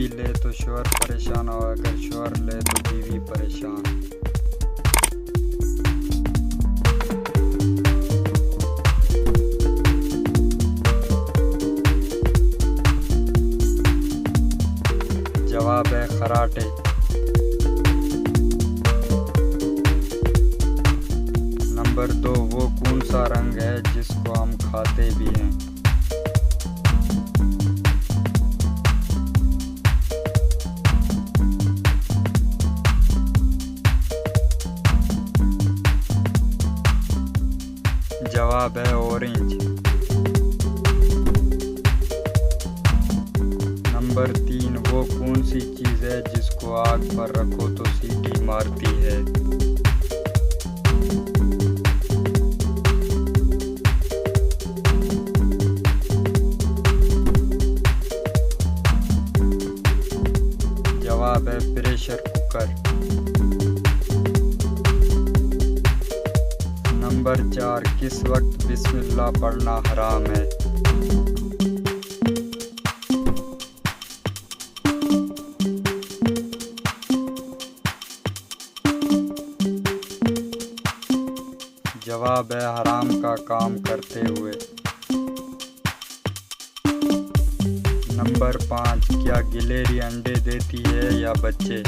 ले तो शौहर परेशान और अगर शौहर ले तो बीवी परेशान। जवाब है खराटे। नंबर 2, वो कौन सा रंग है जिसको हम खाते भी हैं? जवाब है ऑरेंज। नंबर 3, वो कौन सी चीज़ है जिसको आग पर रखो तो सीटी मारती है? जवाब है प्रेशर कुकर। नंबर 4, किस वक्त बिस्मिल्लाह पढ़ना हराम है? जवाब है हराम का काम करते हुए। नंबर 5, क्या गिलहरी अंडे देती है या बच्चे?